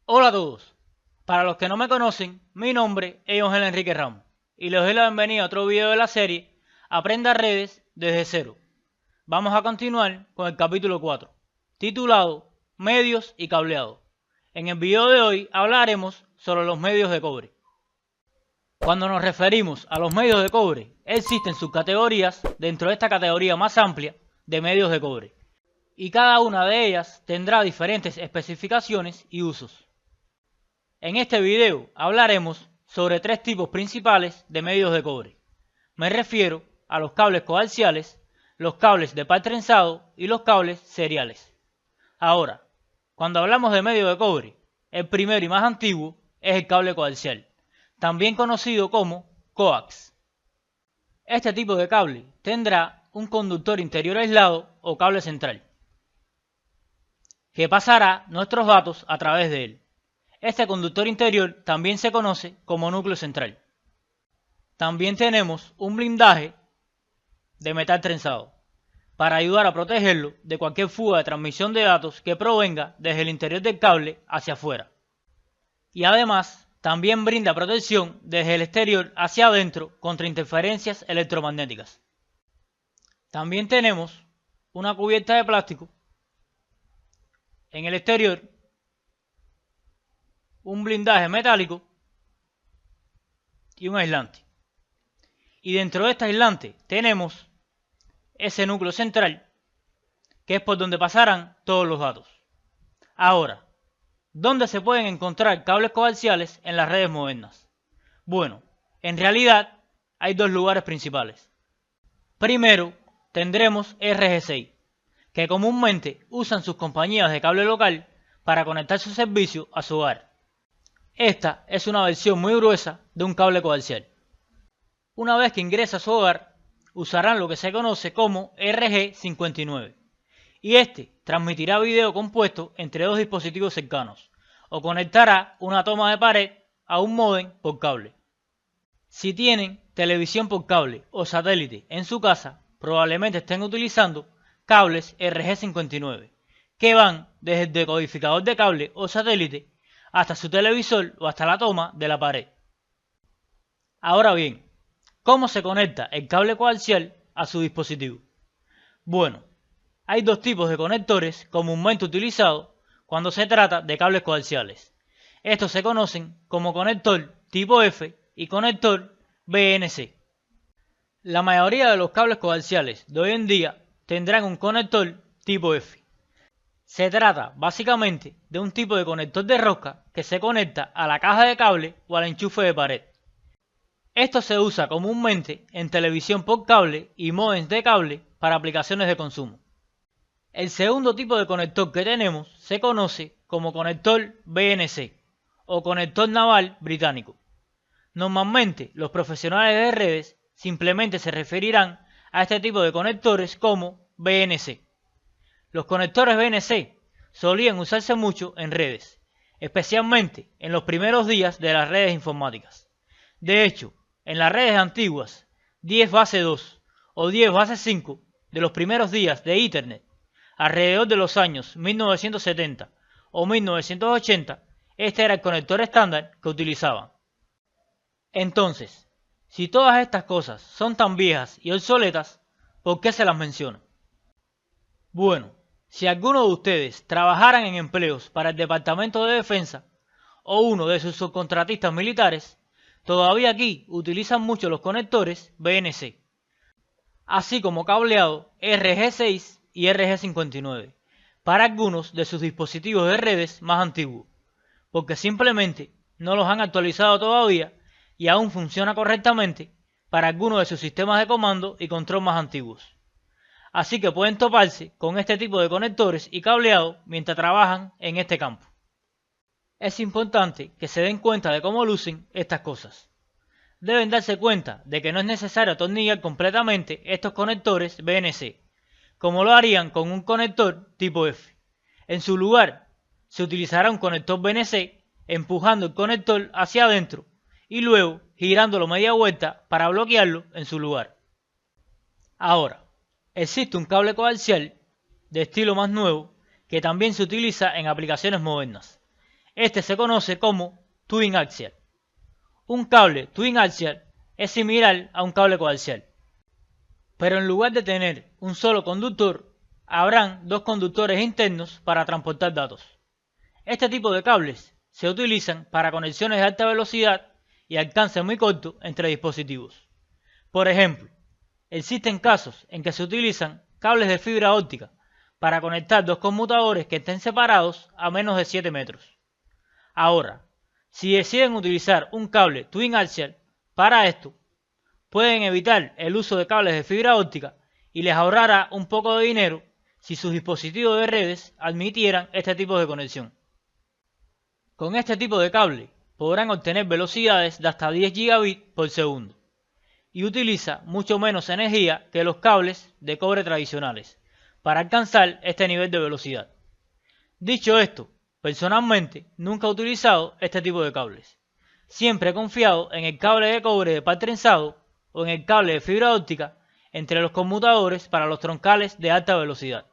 Hola a todos. Para los que no me conocen, mi nombre es Ángel Enrique Ramos y les doy la bienvenida a otro video de la serie Aprenda redes desde cero. Vamos a continuar con el capítulo 4, titulado Medios y cableado. En el video de hoy hablaremos sobre los medios de cobre. Cuando nos referimos a los medios de cobre, existen subcategorías dentro de esta categoría más amplia de medios de cobre, y cada una de ellas tendrá diferentes especificaciones y usos. En este video hablaremos sobre tres tipos principales de medios de cobre. Me refiero a los cables coaxiales, los cables de par trenzado y los cables seriales. Ahora, cuando hablamos de medio de cobre, el primero y más antiguo es el cable coaxial, también conocido como coax. Este tipo de cable tendrá un conductor interior aislado o cable central, que pasará nuestros datos a través de él. Este conductor interior también se conoce como núcleo central. También tenemos un blindaje de metal trenzado para ayudar a protegerlo de cualquier fuga de transmisión de datos que provenga desde el interior del cable hacia afuera. Y además también brinda protección desde el exterior hacia adentro contra interferencias electromagnéticas. También tenemos una cubierta de plástico en el exterior, un blindaje metálico y un aislante. Y dentro de este aislante tenemos ese núcleo central, que es por donde pasarán todos los datos. Ahora, ¿dónde se pueden encontrar cables coaxiales en las redes modernas? Bueno, en realidad hay dos lugares principales. Primero, tendremos RG6, que comúnmente usan sus compañías de cable local para conectar su servicio a su hogar. Esta es una versión muy gruesa de un cable coaxial. Una vez que ingresa a su hogar, usarán lo que se conoce como RG59, y este transmitirá video compuesto entre dos dispositivos cercanos, o conectará una toma de pared a un módem por cable. Si tienen televisión por cable o satélite en su casa, probablemente estén utilizando cables RG59, que van desde el decodificador de cable o satélite hasta su televisor o hasta la toma de la pared. Ahora bien, ¿cómo se conecta el cable coaxial a su dispositivo? Bueno, hay dos tipos de conectores comúnmente utilizados cuando se trata de cables coaxiales. Estos se conocen como conector tipo F y conector BNC. La mayoría de los cables coaxiales de hoy en día tendrán un conector tipo F. Se trata básicamente de un tipo de conector de rosca que se conecta a la caja de cable o al enchufe de pared. Esto se usa comúnmente en televisión por cable y módems de cable para aplicaciones de consumo. El segundo tipo de conector que tenemos se conoce como conector BNC o conector naval británico. Normalmente los profesionales de redes simplemente se referirán a este tipo de conectores como BNC. Los conectores BNC solían usarse mucho en redes, especialmente en los primeros días de las redes informáticas. De hecho, en las redes antiguas 10 base 2 o 10 base 5 de los primeros días de Internet, alrededor de los años 1970 o 1980, este era el conector estándar que utilizaban. Entonces, si todas estas cosas son tan viejas y obsoletas, ¿por qué se las menciono? Bueno, si alguno de ustedes trabajaran en empleos para el Departamento de Defensa o uno de sus subcontratistas militares, todavía aquí utilizan mucho los conectores BNC, así como cableado RG6 y RG59 para algunos de sus dispositivos de redes más antiguos, porque simplemente no los han actualizado todavía y aún funciona correctamente para algunos de sus sistemas de comando y control más antiguos. Así que pueden toparse con este tipo de conectores y cableado mientras trabajan en este campo. Es importante que se den cuenta de cómo lucen estas cosas. Deben darse cuenta de que no es necesario atornillar completamente estos conectores BNC, como lo harían con un conector tipo F. En su lugar, se utilizará un conector BNC empujando el conector hacia adentro y luego girándolo media vuelta para bloquearlo en su lugar. Ahora, existe un cable coaxial de estilo más nuevo que también se utiliza en aplicaciones modernas. Este se conoce como twin axial. Un cable twin axial es similar a un cable coaxial, pero en lugar de tener un solo conductor, habrán dos conductores internos para transportar datos. Este tipo de cables se utilizan para conexiones de alta velocidad y alcance muy corto entre dispositivos. Por ejemplo, existen casos en que se utilizan cables de fibra óptica para conectar dos conmutadores que estén separados a menos de 7 metros. Ahora, si deciden utilizar un cable twin axial para esto, pueden evitar el uso de cables de fibra óptica y les ahorrará un poco de dinero si sus dispositivos de redes admitieran este tipo de conexión. Con este tipo de cable podrán obtener velocidades de hasta 10 gigabits por segundo y utiliza mucho menos energía que los cables de cobre tradicionales para alcanzar este nivel de velocidad. Dicho esto, personalmente nunca he utilizado este tipo de cables. Siempre he confiado en el cable de cobre de par trenzado o en el cable de fibra óptica entre los conmutadores para los troncales de alta velocidad.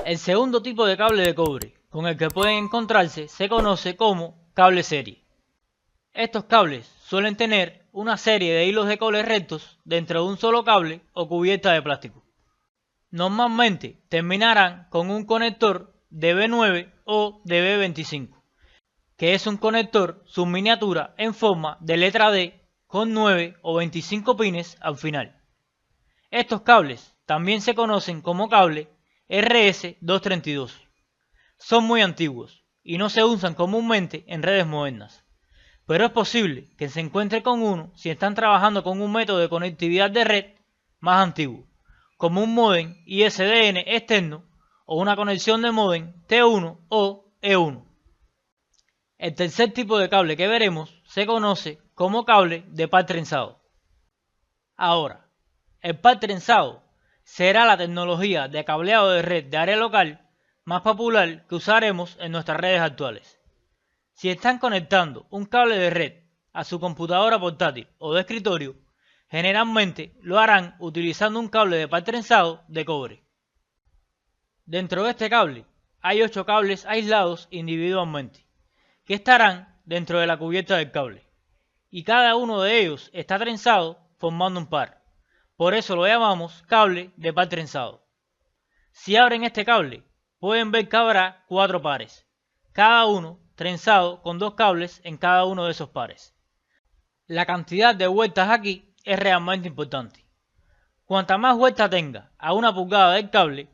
El segundo tipo de cable de cobre con el que pueden encontrarse se conoce como cable serie. Estos cables suelen tener una serie de hilos de cobre rectos dentro de un solo cable o cubierta de plástico. Normalmente terminarán con un conector de B9 o de B25, que es un conector subminiatura en forma de letra D con 9 o 25 pines al final. Estos cables también se conocen como cable RS232. Son muy antiguos y no se usan comúnmente en redes modernas, pero es posible que se encuentre con uno si están trabajando con un método de conectividad de red más antiguo, como un módem ISDN externo o una conexión de módem T1 o E1. El tercer tipo de cable que veremos se conoce como cable de par trenzado. Ahora, el par trenzado será la tecnología de cableado de red de área local más popular que usaremos en nuestras redes actuales. Si están conectando un cable de red a su computadora portátil o de escritorio, generalmente lo harán utilizando un cable de par trenzado de cobre. Dentro de este cable hay 8 cables aislados individualmente, que estarán dentro de la cubierta del cable, y cada uno de ellos está trenzado formando un par. Por eso lo llamamos cable de par trenzado. Si abren este cable, pueden ver que habrá 4 pares, cada uno trenzado con 2 cables en cada uno de esos pares. La cantidad de vueltas aquí es realmente importante. Cuanta más vuelta tenga a una pulgada del cable,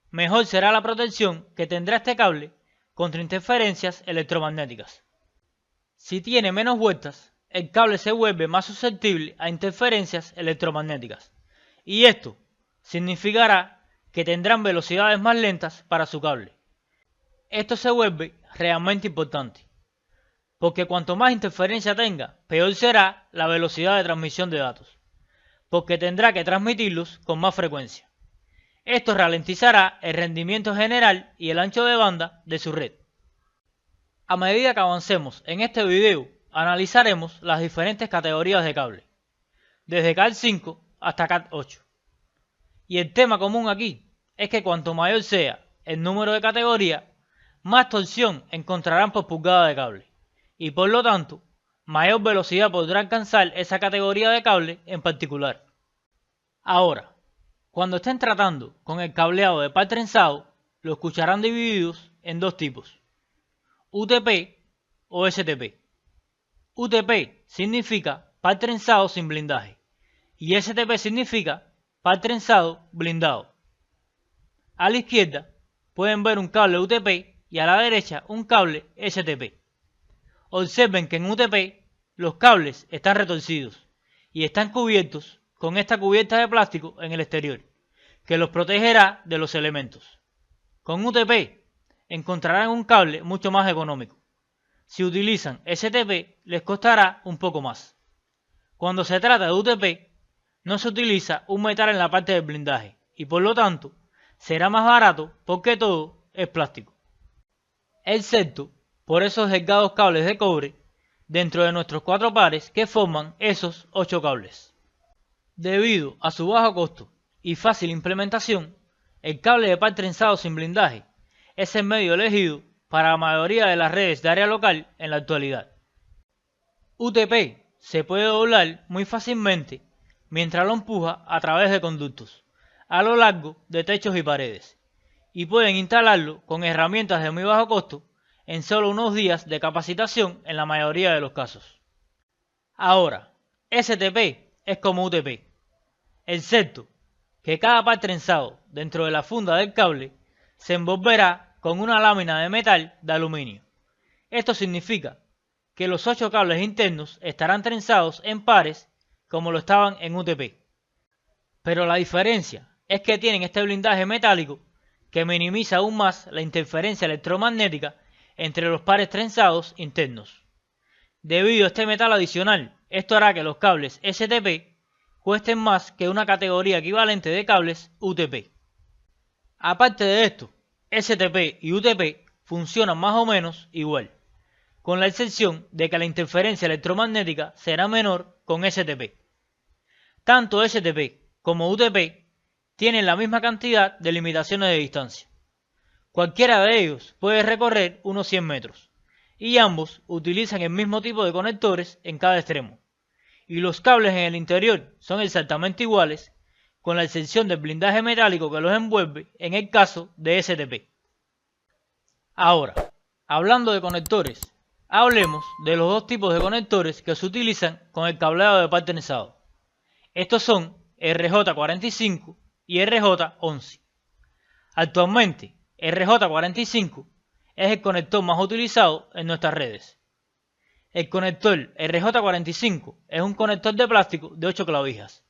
mejor será la protección que tendrá este cable contra interferencias electromagnéticas. Si tiene menos vueltas, el cable se vuelve más susceptible a interferencias electromagnéticas, y esto significará que tendrán velocidades más lentas para su cable. Esto se vuelve realmente importante, porque cuanto más interferencia tenga, peor será la velocidad de transmisión de datos, porque tendrá que transmitirlos con más frecuencia. Esto ralentizará el rendimiento general y el ancho de banda de su red. A medida que avancemos en este video, analizaremos las diferentes categorías de cable, desde Cat5 hasta Cat8. Y el tema común aquí es que cuanto mayor sea el número de categorías, más torsión encontrarán por pulgada de cable, y por lo tanto, mayor velocidad podrá alcanzar esa categoría de cable en particular. Ahora, cuando estén tratando con el cableado de par trenzado, lo escucharán divididos en dos tipos: UTP o STP. UTP significa par trenzado sin blindaje y STP significa par trenzado blindado. A la izquierda pueden ver un cable UTP y a la derecha un cable STP. Observen que en UTP los cables están retorcidos y están cubiertos con esta cubierta de plástico en el exterior, que los protegerá de los elementos. Con UTP encontrarán un cable mucho más económico. Si utilizan STP les costará un poco más. Cuando se trata de UTP, no se utiliza un metal en la parte del blindaje y por lo tanto será más barato porque todo es plástico. Excepto por esos delgados cables de cobre dentro de nuestros 4 pares que forman esos 8 cables. Debido a su bajo costo y fácil implementación, el cable de par trenzado sin blindaje es el medio elegido para la mayoría de las redes de área local en la actualidad. UTP se puede doblar muy fácilmente mientras lo empuja a través de conductos a lo largo de techos y paredes, y pueden instalarlo con herramientas de muy bajo costo en solo unos días de capacitación en la mayoría de los casos. Ahora, STP es como UTP, excepto que cada par trenzado dentro de la funda del cable se envolverá con una lámina de metal de aluminio. Esto significa que los 8 cables internos estarán trenzados en pares como lo estaban en UTP. Pero la diferencia es que tienen este blindaje metálico que minimiza aún más la interferencia electromagnética entre los pares trenzados internos. Debido a este metal adicional, esto hará que los cables STP cuesten más que una categoría equivalente de cables UTP. Aparte de esto, STP y UTP funcionan más o menos igual, con la excepción de que la interferencia electromagnética será menor con STP. Tanto STP como UTP tienen la misma cantidad de limitaciones de distancia. Cualquiera de ellos puede recorrer unos 100 metros, y ambos utilizan el mismo tipo de conectores en cada extremo, y los cables en el interior son exactamente iguales, con la excepción del blindaje metálico que los envuelve en el caso de STP. Ahora, hablando de conectores, hablemos de los dos tipos de conectores que se utilizan con el cableado de par trenzado. Estos son RJ45 y RJ11. Actualmente, RJ45 es el conector más utilizado en nuestras redes. El conector RJ45 es un conector de plástico de 8 clavijas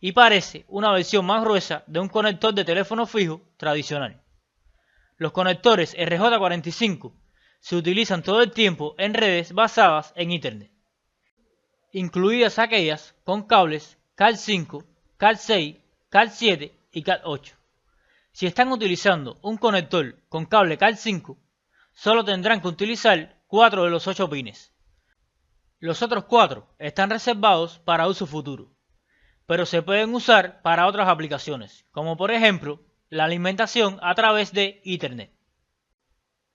y parece una versión más gruesa de un conector de teléfono fijo tradicional. Los conectores RJ45 se utilizan todo el tiempo en redes basadas en Internet, incluidas aquellas con cables Cat5, Cat6, Cat7 y Cat8. Si están utilizando un conector con cable Cat5, solo tendrán que utilizar 4 de los 8 pines. Los otros 4 están reservados para uso futuro, pero se pueden usar para otras aplicaciones, como por ejemplo la alimentación a través de Ethernet.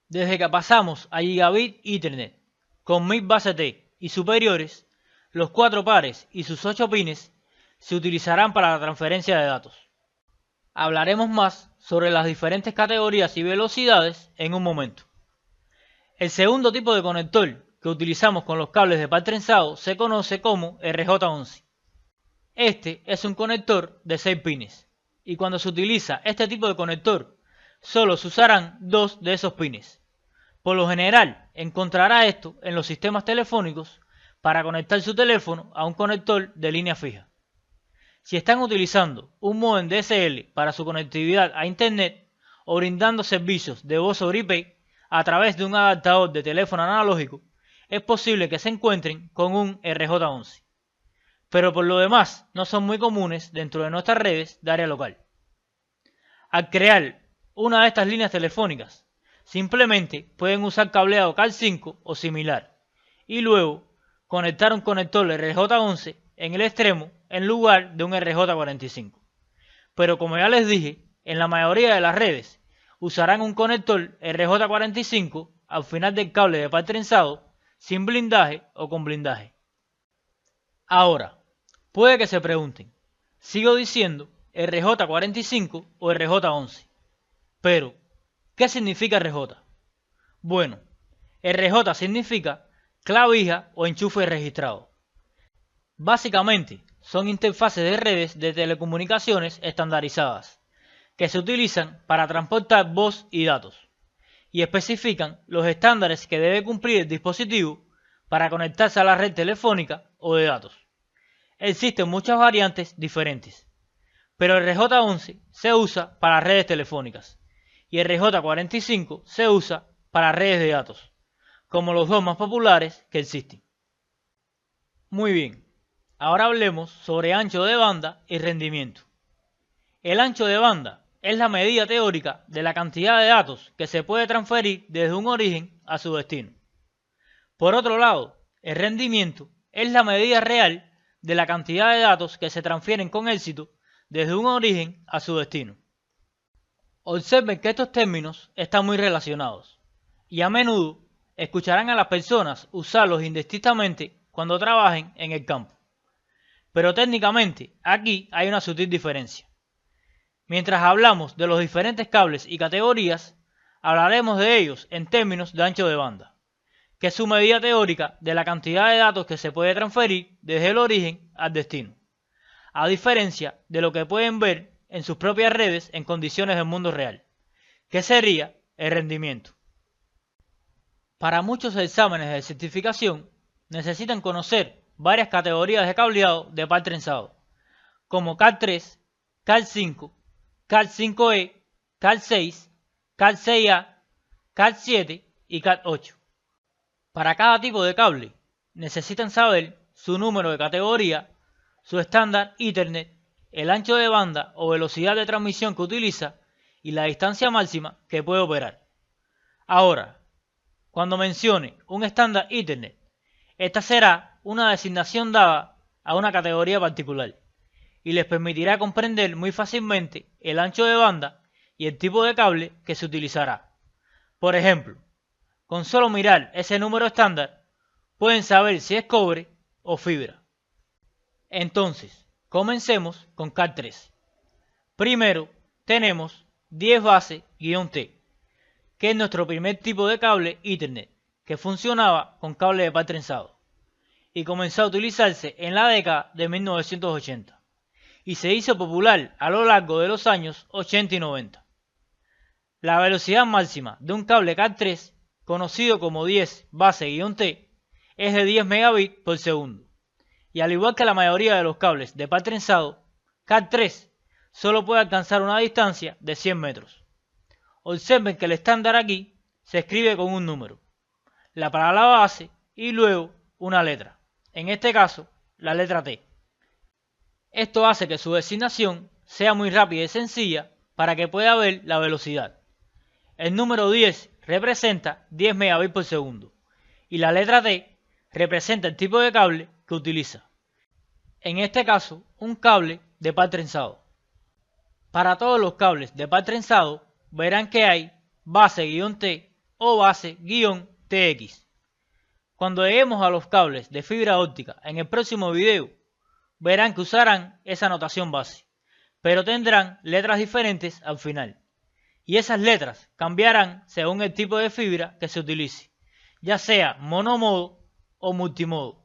Desde que pasamos a Gigabit Ethernet con 1000 bases T y superiores, los 4 pares y sus 8 pines se utilizarán para la transferencia de datos. Hablaremos más sobre las diferentes categorías y velocidades en un momento. El segundo tipo de conector que utilizamos con los cables de par trenzado se conoce como RJ11. Este es un conector de 6 pines, y cuando se utiliza este tipo de conector, solo se usarán 2 de esos pines. Por lo general, encontrará esto en los sistemas telefónicos para conectar su teléfono a un conector de línea fija. Si están utilizando un módem DSL para su conectividad a Internet o brindando servicios de voz sobre IP a través de un adaptador de teléfono analógico, es posible que se encuentren con un RJ11. Pero por lo demás no son muy comunes dentro de nuestras redes de área local. Al crear una de estas líneas telefónicas, simplemente pueden usar cableado Cat5 o similar, y luego conectar un conector RJ11 en el extremo en lugar de un RJ45. Pero como ya les dije, en la mayoría de las redes usarán un conector RJ45 al final del cable de par trenzado, sin blindaje o con blindaje. Ahora, puede que se pregunten, ¿sigo diciendo RJ45 o RJ11? Pero, ¿qué significa RJ? Bueno, RJ significa clavija o enchufe registrado. Básicamente, son interfaces de redes de telecomunicaciones estandarizadas, que se utilizan para transportar voz y datos, y especifican los estándares que debe cumplir el dispositivo para conectarse a la red telefónica o de datos. Existen muchas variantes diferentes, pero el RJ11 se usa para redes telefónicas y el RJ45 se usa para redes de datos, como los dos más populares que existen. Muy bien, ahora hablemos sobre ancho de banda y rendimiento. El ancho de banda es la medida teórica de la cantidad de datos que se puede transferir desde un origen a su destino. Por otro lado, el rendimiento es la medida real de la cantidad de datos que se transfieren con éxito desde un origen a su destino. Observen que estos términos están muy relacionados. y a menudo escucharán a las personas usarlos indistintamente cuando trabajen en el campo. Pero técnicamente aquí hay una sutil diferencia. Mientras hablamos de los diferentes cables y categorías, hablaremos de ellos en términos de ancho de banda, que es su medida teórica de la cantidad de datos que se puede transferir desde el origen al destino, a diferencia de lo que pueden ver en sus propias redes en condiciones del mundo real, que sería el rendimiento. Para muchos exámenes de certificación necesitan conocer varias categorías de cableado de par trenzado, como CAT3, CAT5, CAT5E, CAT6, CAT6A, CAT7 y CAT8. Para cada tipo de cable necesitan saber su número de categoría, su estándar Ethernet, el ancho de banda o velocidad de transmisión que utiliza y la distancia máxima que puede operar. Ahora, cuando mencione un estándar Ethernet, esta será una designación dada a una categoría particular y les permitirá comprender muy fácilmente el ancho de banda y el tipo de cable que se utilizará. Por ejemplo, con solo mirar ese número estándar, pueden saber si es cobre o fibra. Entonces, comencemos con CAT3. Primero, tenemos 10 base-T, que es nuestro primer tipo de cable Ethernet, que funcionaba con cable de par trenzado, y comenzó a utilizarse en la década de 1980, y se hizo popular a lo largo de los años 80 y 90. La velocidad máxima de un cable CAT3, conocido como 10 base-T, es de 10 megabits por segundo, y al igual que la mayoría de los cables de par trenzado, CAT3 solo puede alcanzar una distancia de 100 metros. Observen que el estándar aquí se escribe con un número, la palabra base y luego una letra, en este caso la letra T. Esto hace que su designación sea muy rápida y sencilla para que pueda ver la velocidad. El número 10 representa 10 megabits por segundo y la letra T representa el tipo de cable que utiliza. En este caso, un cable de par trenzado. Para todos los cables de par trenzado, verán que hay base-T o base-TX. Cuando lleguemos a los cables de fibra óptica en el próximo video, verán que usarán esa notación base, pero tendrán letras diferentes al final. Y esas letras cambiarán según el tipo de fibra que se utilice, ya sea monomodo o multimodo.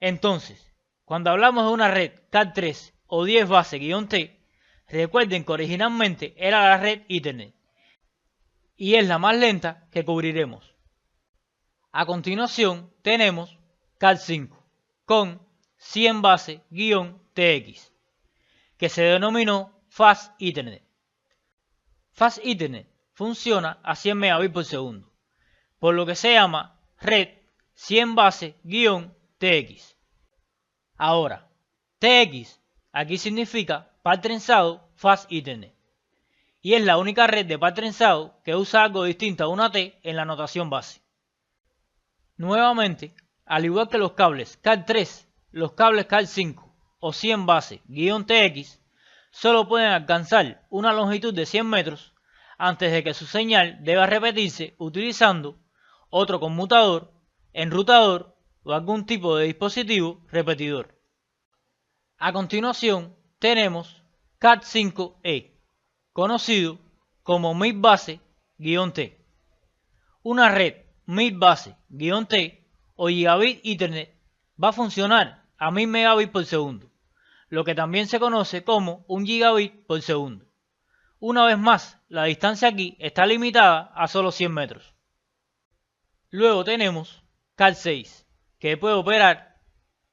Entonces, cuando hablamos de una red CAT3 o 10 base-T, recuerden que originalmente era la red Ethernet, y es la más lenta que cubriremos. A continuación tenemos CAT5 con 100 base-TX, que se denominó Fast Ethernet. Fast Ethernet funciona a 100 megabits por segundo, por lo que se llama red 100 base-TX. Ahora, TX aquí significa par trenzado Fast Ethernet, y es la única red de par trenzado que usa algo distinto a una T en la notación base. Nuevamente, al igual que los cables CAT3, los cables CAT5 o 100 base-TX solo pueden alcanzar una longitud de 100 metros antes de que su señal deba repetirse utilizando otro conmutador, enrutador o algún tipo de dispositivo repetidor. A continuación tenemos CAT5E, conocido como mid base-T. Una red mid base-T o Gigabit Ethernet va a funcionar a 1000 megabits por segundo, lo que también se conoce como 1 gigabit por segundo. Una vez más, la distancia aquí está limitada a solo 100 metros. Luego tenemos CAT6, que puede operar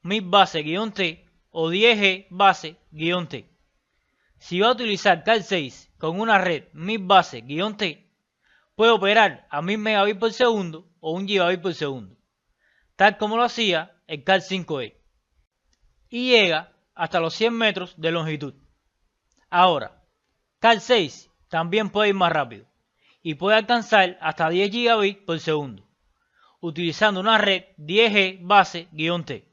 mid base-T o 10G base-T. Si va a utilizar CAT6 con una red mid base-T, puede operar a 1000 megabits por segundo o 1 gigabit por segundo, tal como lo hacía el CAT5E, y llega hasta los 100 metros de longitud. Ahora, CAT6 también puede ir más rápido y puede alcanzar hasta 10 gigabits por segundo, utilizando una red 10G base-T.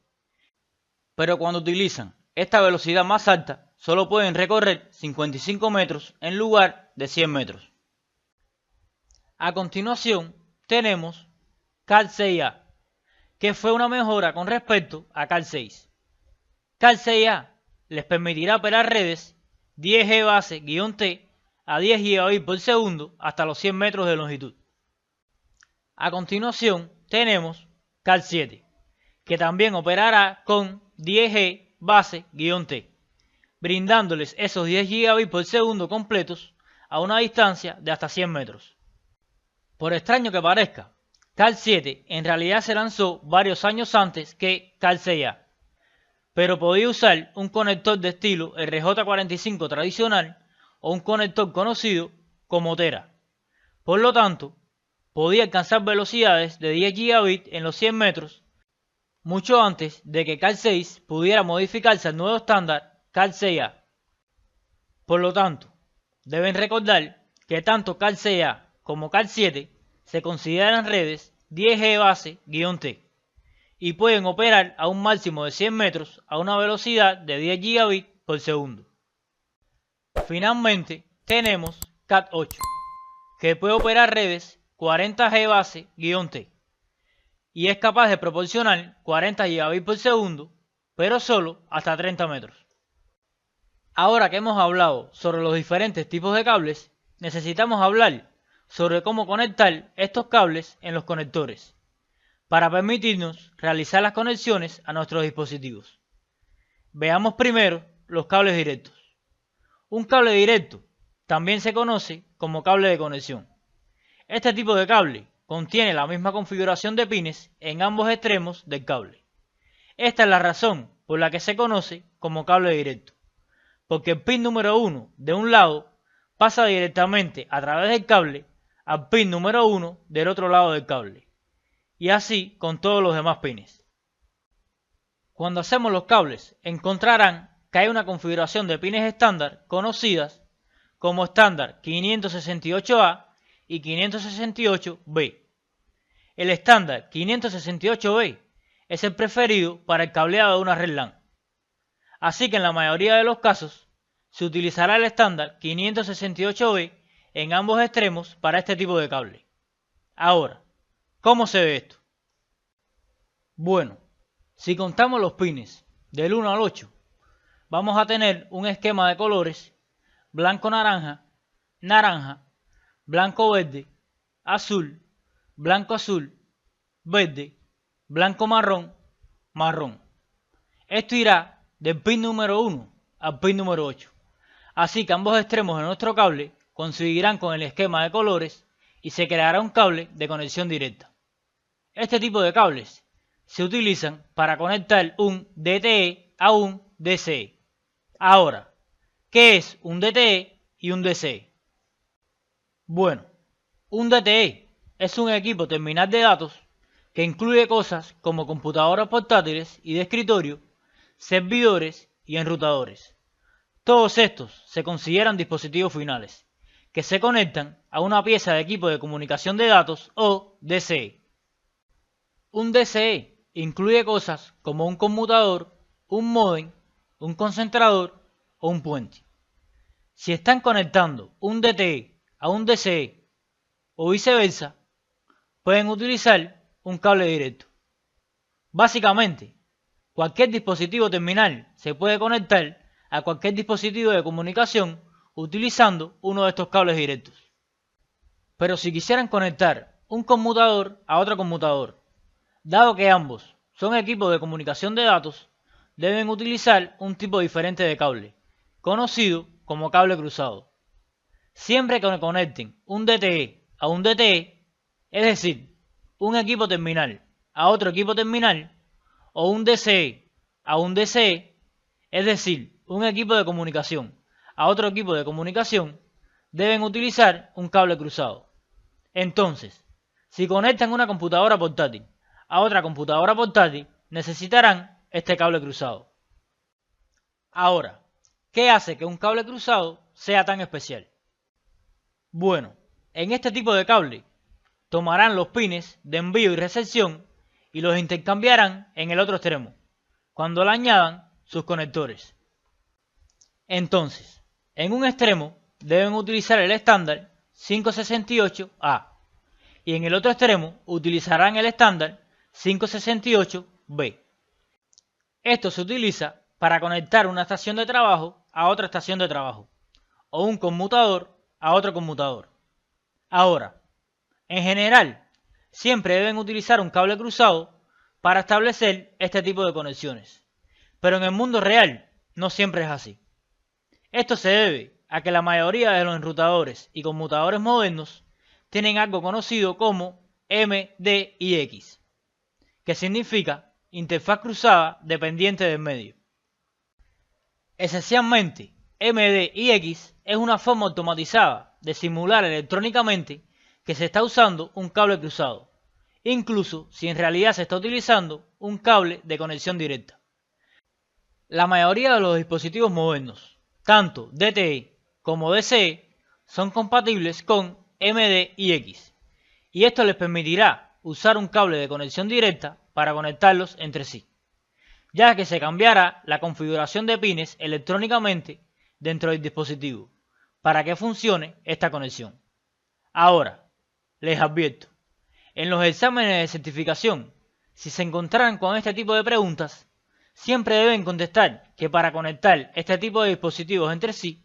Pero cuando utilizan esta velocidad más alta, solo pueden recorrer 55 metros en lugar de 100 metros. A continuación tenemos Cat6a, que fue una mejora con respecto a Cat6. Cat6a les permitirá operar redes 10G base-T a 10 GB por segundo hasta los 100 metros de longitud. A continuación tenemos Cat7, que también operará con 10G base-T, brindándoles esos 10 GB por segundo completos a una distancia de hasta 100 metros. Por extraño que parezca, Cat7 en realidad se lanzó varios años antes que Cat6a, pero podía usar un conector de estilo RJ45 tradicional o un conector conocido como Tera. Por lo tanto, podía alcanzar velocidades de 10 gigabits en los 100 metros, mucho antes de que Cat6 pudiera modificarse al nuevo estándar Cat6a. Por lo tanto, deben recordar que tanto Cat6a como Cat7 se consideran redes 10G base-T y pueden operar a un máximo de 100 metros a una velocidad de 10 gigabits por segundo. Finalmente tenemos Cat8, que puede operar redes 40G base-T y es capaz de proporcionar 40 gigabits por segundo, pero solo hasta 30 metros. Ahora que hemos hablado sobre los diferentes tipos de cables, necesitamos hablar sobre cómo conectar estos cables en los conectores, para permitirnos realizar las conexiones a nuestros dispositivos. Veamos primero los cables directos. Un cable directo también se conoce como cable de conexión. Este tipo de cable contiene la misma configuración de pines en ambos extremos del cable. Esta es la razón por la que se conoce como cable directo, porque el pin número 1 de un lado pasa directamente a través del cable al pin número 1 del otro lado del cable, y así con todos los demás pines. Cuando hacemos los cables, encontrarán que hay una configuración de pines estándar conocidas como estándar 568A y 568B. El estándar 568B es el preferido para el cableado de una red LAN, así que en la mayoría de los casos se utilizará el estándar 568B en ambos extremos para este tipo de cable. Ahora, ¿cómo se ve esto? Bueno, si contamos los pines del 1 al 8, vamos a tener un esquema de colores blanco-naranja, naranja, blanco-verde, azul, blanco-azul, verde, blanco-marrón, marrón. Esto irá del pin número 1 al pin número 8. Así que ambos extremos de nuestro cable coincidirán con el esquema de colores y se creará un cable de conexión directa. Este tipo de cables se utilizan para conectar un DTE a un DCE. Ahora, ¿qué es un DTE y un DCE? Bueno, un DTE es un equipo terminal de datos que incluye cosas como computadoras portátiles y de escritorio, servidores y enrutadores. Todos estos se consideran dispositivos finales, que se conectan a una pieza de equipo de comunicación de datos o DCE. Un DCE incluye cosas como un conmutador, un módem, un concentrador o un puente. Si están conectando un DTE a un DCE o viceversa, pueden utilizar un cable directo. Básicamente, cualquier dispositivo terminal se puede conectar a cualquier dispositivo de comunicación utilizando uno de estos cables directos. Pero si quisieran conectar un conmutador a otro conmutador, dado que ambos son equipos de comunicación de datos, deben utilizar un tipo diferente de cable, conocido como cable cruzado. Siempre que conecten un DTE a un DTE, es decir, un equipo terminal a otro equipo terminal, o un DCE a un DCE, es decir, un equipo de comunicación a otro equipo de comunicación, deben utilizar un cable cruzado. Entonces, si conectan una computadora portátil a otra computadora portátil, necesitarán este cable cruzado. Ahora, ¿qué hace que un cable cruzado sea tan especial? Bueno, en este tipo de cable, tomarán los pines de envío y recepción y los intercambiarán en el otro extremo, cuando le añadan sus conectores. Entonces, en un extremo deben utilizar el estándar 568A y en el otro extremo utilizarán el estándar 568B. Esto se utiliza para conectar una estación de trabajo a otra estación de trabajo, o un conmutador a otro conmutador. Ahora, en general, siempre deben utilizar un cable cruzado para establecer este tipo de conexiones, pero en el mundo real no siempre es así. Esto se debe a que la mayoría de los enrutadores y conmutadores modernos tienen algo conocido como MDIX, que significa interfaz cruzada dependiente del medio. Esencialmente, MDIX es una forma automatizada de simular electrónicamente que se está usando un cable cruzado, incluso si en realidad se está utilizando un cable de conexión directa. La mayoría de los dispositivos modernos, tanto DTE como DCE, son compatibles con MDIX, y esto les permitirá usar un cable de conexión directa para conectarlos entre sí, ya que se cambiará la configuración de pines electrónicamente dentro del dispositivo para que funcione esta conexión. Ahora, les advierto, en los exámenes de certificación, si se encontraran con este tipo de preguntas, siempre deben contestar que para conectar este tipo de dispositivos entre sí,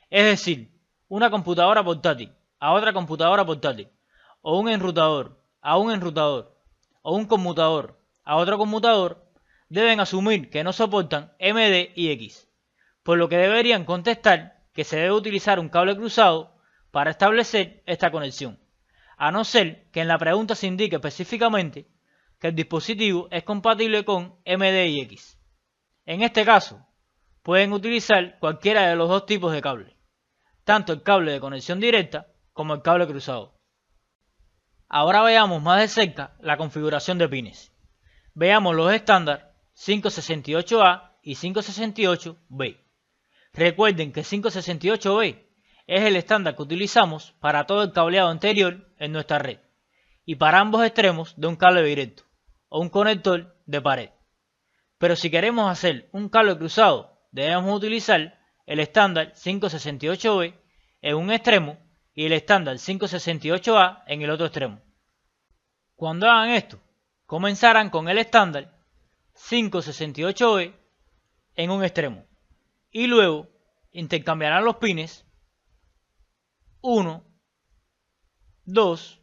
es decir, una computadora portátil a otra computadora portátil, o un enrutador a un enrutador, o un conmutador a otro conmutador, deben asumir que no soportan MDIX, por lo que deberían contestar que se debe utilizar un cable cruzado para establecer esta conexión, a no ser que en la pregunta se indique específicamente que el dispositivo es compatible con MDIX. En este caso, pueden utilizar cualquiera de los dos tipos de cable, tanto el cable de conexión directa como el cable cruzado. Ahora veamos más de cerca la configuración de pines. Veamos los estándar 568A y 568B. Recuerden que 568B es el estándar que utilizamos para todo el cableado anterior en nuestra red y para ambos extremos de un cable directo o un conector de pared. Pero si queremos hacer un cable cruzado, debemos utilizar el estándar 568B en un extremo y el estándar 568A en el otro extremo. Cuando hagan esto, comenzarán con el estándar 568B en un extremo y luego intercambiarán los pines 1, 2,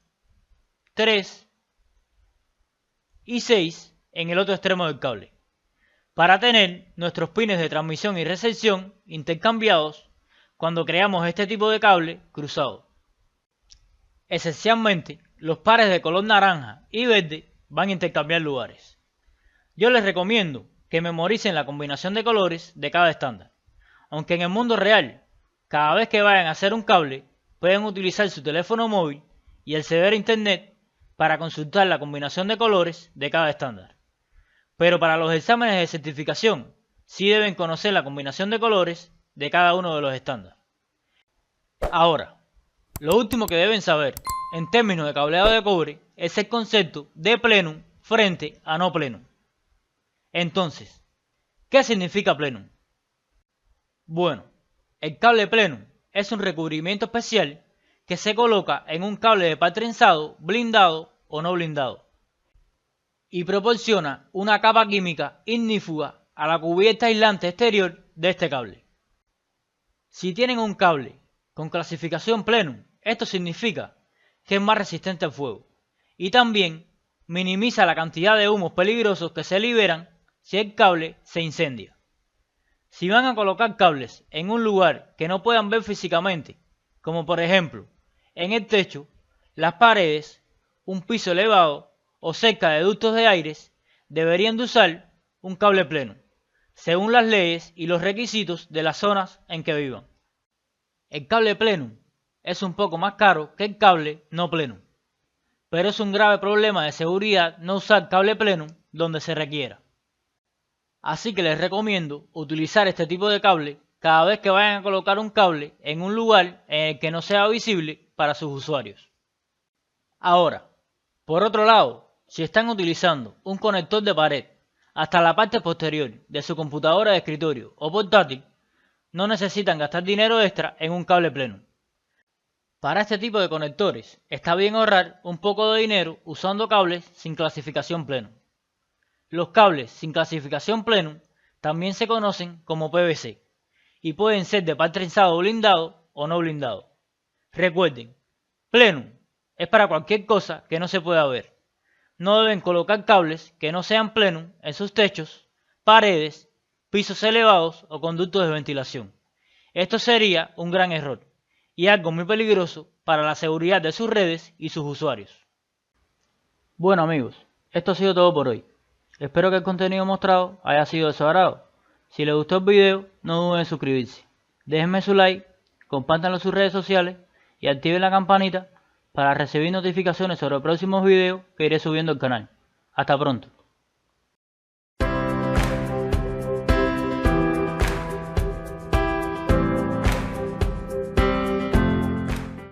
3 y 6 en el otro extremo del cable, para tener nuestros pines de transmisión y recepción intercambiados cuando creamos este tipo de cable cruzado. Esencialmente, los pares de color naranja y verde van a intercambiar lugares. Yo les recomiendo que memoricen la combinación de colores de cada estándar, aunque en el mundo real, cada vez que vayan a hacer un cable, pueden utilizar su teléfono móvil y acceder a internet para consultar la combinación de colores de cada estándar. Pero para los exámenes de certificación, sí deben conocer la combinación de colores de cada uno de los estándares. Ahora, lo último que deben saber en términos de cableado de cobre es el concepto de plenum frente a no plenum. Entonces, ¿qué significa plenum? Bueno, el cable plenum es un recubrimiento especial que se coloca en un cable de par trenzado, blindado o no blindado, y proporciona una capa química ignífuga a la cubierta aislante exterior de este cable. Si tienen un cable con clasificación plenum, esto significa que es más resistente al fuego y también minimiza la cantidad de humos peligrosos que se liberan si el cable se incendia. Si van a colocar cables en un lugar que no puedan ver físicamente, como por ejemplo en el techo, las paredes, un piso elevado o cerca de ductos de aires, deberían de usar un cable plenum, según las leyes y los requisitos de las zonas en que vivan. El cable plenum es un poco más caro que el cable no plenum, pero es un grave problema de seguridad no usar cable plenum donde se requiera. Así que les recomiendo utilizar este tipo de cable cada vez que vayan a colocar un cable en un lugar en el que no sea visible para sus usuarios. Ahora, por otro lado, si están utilizando un conector de pared hasta la parte posterior de su computadora de escritorio o portátil, no necesitan gastar dinero extra en un cable plenum. Para este tipo de conectores está bien ahorrar un poco de dinero usando cables sin clasificación Plenum. Los cables sin clasificación Plenum también se conocen como PVC y pueden ser de par trenzado blindado o no blindado. Recuerden, Plenum es para cualquier cosa que no se pueda ver. No deben colocar cables que no sean Plenum en sus techos, paredes, pisos elevados o conductos de ventilación. Esto sería un gran error y algo muy peligroso para la seguridad de sus redes y sus usuarios. Bueno amigos, esto ha sido todo por hoy. Espero que el contenido mostrado haya sido de su agrado. Si les gustó el video, no duden en suscribirse. Déjenme su like, compártanlo en sus redes sociales y activen la campanita para recibir notificaciones sobre próximos videos que iré subiendo al canal. Hasta pronto.